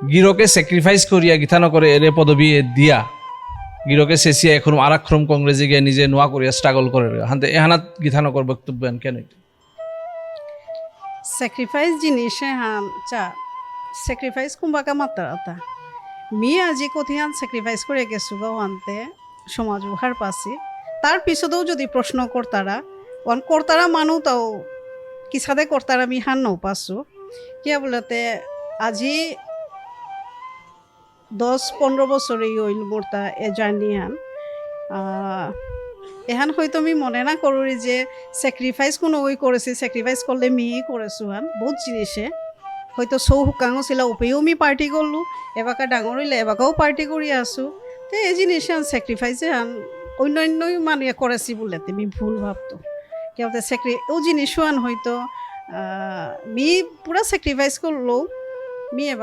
গিরকে sacrifice করিয়া গীতানো করে এরে পদবী দিয়া গিরকে শেষিয়া এখন আরাক্রম কংগ্রেসে গিয়ে নিজে নোয়া করিয়া স্ট্রাগল করে হাতে এহানাত গীতানকর বক্তব্য কেন স্যাক্রিফাইস জিনিসে হান চা স্যাক্রিফাইস কুম্বাকা মাত্রাতা মি আজি কঠিয়ান স্যাক্রিফাইস করে গেছু গাও আনতে সমাজ উহার পাশে তার পিছতেও যদি প্রশ্ন করতারা ওয়ান করতারা মানু তাও কিসাদে করতারা মি হান নৌ পাসু কিয়া বলতে আজি 10-15 বছরই হইল মোরতা এ জার্নি হান এহান হয়তো আমি মনে না করি যে স্যাক্রিফাইস কোনো ওই করেছি স্যাক্রিফাইস করলে মিই করেছো হান বহুত জিনিসে হয়তো সৌ হুকাঙো ছিল উপেও আমি পার্টি করলো এবাকা ডাঙর হইলে এবাকাও পার্টি করি আসো তো এই জিনিসে আন স্যাক্রিফাইসে আন অন্যান্যই মানে করেছি বলে তুমি ভুল ভাবতো কেউ ও জিনিসও আন হয়তো মি পুরা স্যাক্রিফাইস করলো মি এবার